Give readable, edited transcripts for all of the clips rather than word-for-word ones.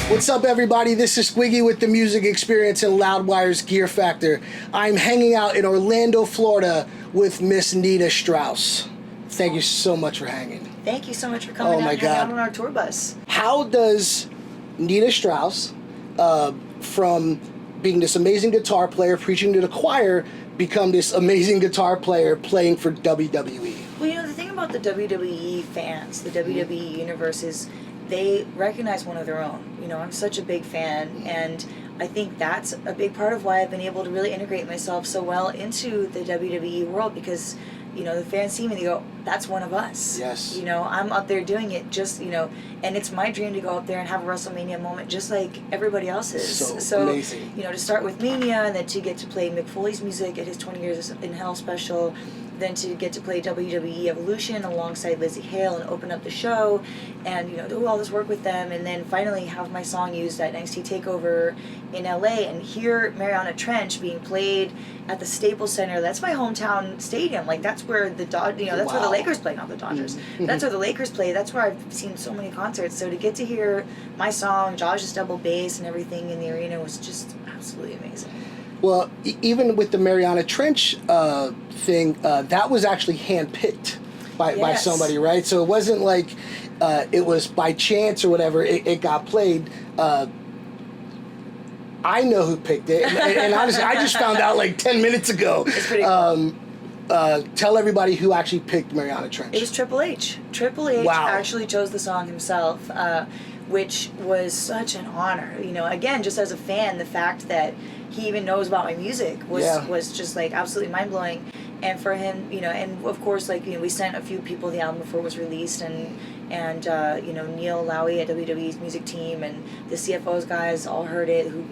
What's up, everybody? This is Squiggy with the Music Experience and Loudwire's Gear Factor. I'm hanging out in Orlando, Florida with Miss Nita Strauss. Thank you so much for hanging. Thank you so much for coming out and hanging out on our tour bus. How does Nita Strauss, from being this amazing guitar player, preaching to the choir, become this amazing guitar player playing for WWE? Well, you know, the thing about the WWE fans, the WWE universe is they recognize one of their own. You know, I'm such a big fan, and I think that's a big part of why I've been able to really integrate myself so well into the WWE world, because, you know, the fans see me and they go, that's one of us. Yes. You know, I'm up there doing it just, you know, and it's my dream to go up there and have a Wrestlemania moment just like everybody else's. So amazing. You know, to start with Mania and then to get to play Mick Foley's music at his 20 Years in Hell special, then to get to play WWE Evolution alongside Lizzie Hale and open up the show and, you know, do all this work with them, and then finally have my song used at NXT Takeover in LA and hear Mariana Trench being played at the Staples Center. That's my hometown stadium. Like, that's where the that's where the Lakers play, not the Dodgers. That's where the Lakers play. That's where I've seen so many concerts. So to get to hear my song, Josh's double bass and everything in the arena was just absolutely amazing. Well, even with the Mariana Trench thing, that was actually handpicked by somebody, right? So it wasn't like it was by chance or whatever. It got played. I know who picked it, and honestly, I just found out like 10 minutes ago. It's pretty cool. Tell everybody who actually picked Mariana Trench. It was Triple H. Triple H actually chose the song himself, which was such an honor. You know, again, just as a fan, the fact that he even knows about my music was just like absolutely mind-blowing. And for him, you know, and of course, like, you know, we sent a few people the album before it was released, and you know, Neil Lowy at WWE's music team and the CFO's guys all heard it, who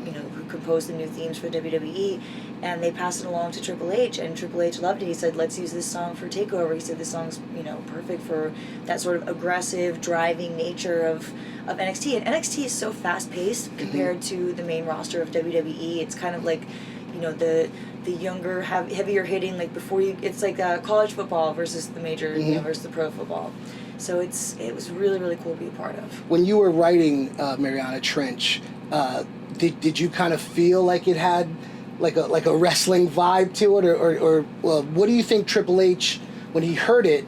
composed the new themes for WWE, and they passed it along to Triple H, and Triple H loved it. He said, let's use this song for Takeover. He said this song's, you know, perfect for that sort of aggressive, driving nature of NXT. And NXT is so fast-paced compared to the main roster of WWE. It's kind of like, you know, the younger, heavier hitting, like before you, it's like college football versus the major, you know, versus the pro football. So it was really, really cool to be a part of. When you were writing Mariana Trench, did you kind of feel like it had like a wrestling vibe to it, or well, what do you think Triple H, when he heard it,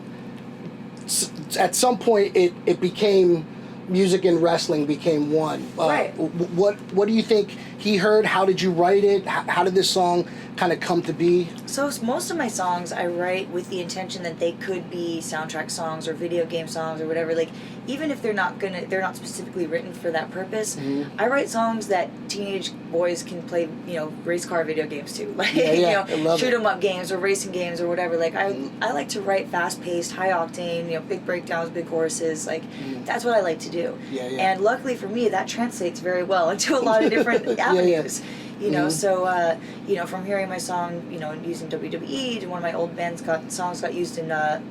at some point it became music and wrestling became one. Right. What do you think he heard? How did you write it? How did this song kind of come to be? So most of my songs I write with the intention that they could be soundtrack songs or video game songs or whatever. Like, even if they're not specifically written for that purpose, I write songs that teenage boys can play, you know, race car video games too. Like, you know, shoot 'em up games or racing games or whatever. Like, I like to write fast paced, high octane, you know, big breakdowns, big choruses. Like, that's what I like to do. And luckily for me, that translates very well into a lot of different avenues. You know, so, you know, from hearing my song, you know, using WWE, to one of my old bands songs got used in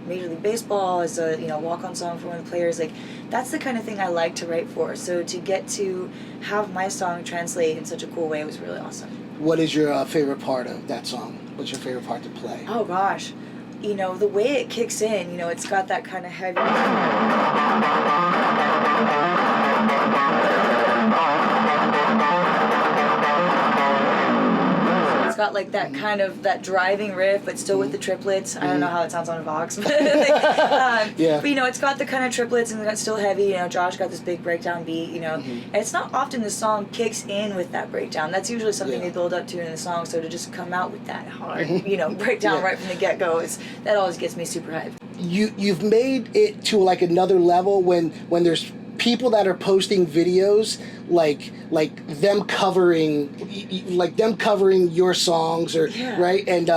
Major League Baseball as a, you know, walk-on song for one of the players. Like, that's the kind of thing I like to write for. So to get to have my song translate in such a cool way was really awesome. What is your favorite part of that song? What's your favorite part to play? Oh, gosh. You know, the way it kicks in, you know, it's got that kind of heavy... got like that kind of that driving riff, but still with the triplets. I don't know how it sounds on a Vox, but, but you know, it's got the kind of triplets and it's still heavy. You know, Josh got this big breakdown beat. You know, and it's not often the song kicks in with that breakdown. That's usually something they build up to in the song. So to just come out with that hard, you know, breakdown right from the get go, that always gets me super hyped. You've made it to like another level when there's people that are posting videos like them covering your songs or right, and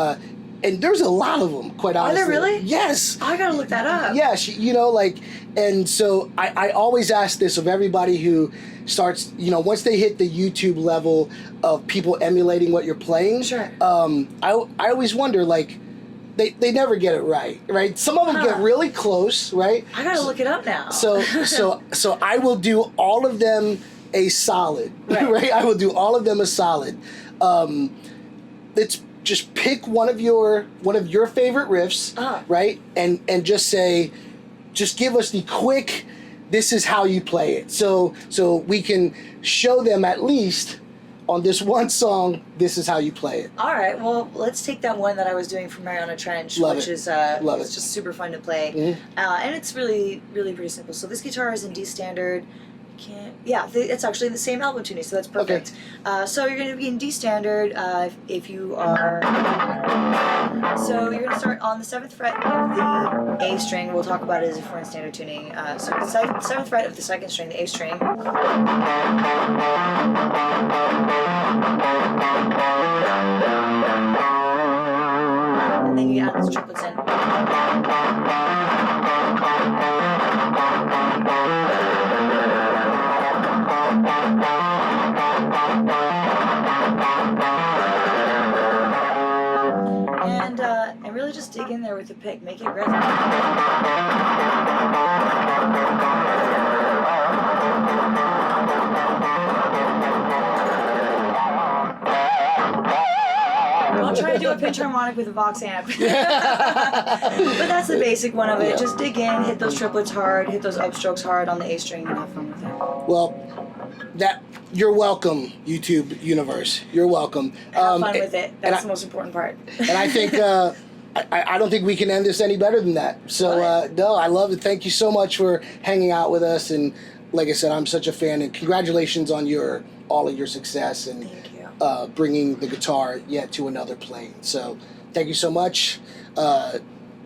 there's a lot of them, quite honestly. Are there really? Yes. I gotta look that up. Yes, you know, like, and so I always ask this of everybody who starts, you know, once they hit the YouTube level of people emulating what you're playing. Sure. I always wonder, like, they never get it right? Some of them get really close, right? I gotta look it up now. So I will do all of them a solid, right? I will do all of them a solid. Let's just pick one of your favorite riffs, right? And just say, just give us the quick this is how you play it. So we can show them at least on this one song, this is how you play it. All right, well, let's take that one that I was doing for Mariana Trench, which is it's just super fun to play. Mm-hmm. And it's really, really pretty simple. So this guitar is in D standard. It's actually in the same album tuning, so that's perfect. Okay. So you're going to be in D standard if you are... So you're going to start on the 7th fret of the A string. We'll talk about it as if we're in standard tuning. So the 7th fret of the 2nd string, the A string. And then you add those triplets in. And really just dig in there with the pick, make it resonate. Don't try to do a pitch harmonic with a Vox amp. But that's the basic one of it. Just dig in, hit those triplets hard, hit those upstrokes hard on the A string, and have fun with it. Well, you're welcome, YouTube universe. You're welcome. Have fun with it. That's the most important part. And I think I don't think we can end this any better than that. So no, I love it. Thank you so much for hanging out with us. And like I said, I'm such a fan. And congratulations on all of your success and bringing the guitar yet to another plane. So thank you so much.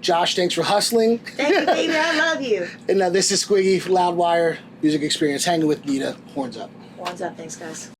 Josh, thanks for hustling. Thank you, baby. I love you. And this is Squiggy for Loudwire Music Experience, hanging with Nita. Horns up. Horns up. Thanks, guys.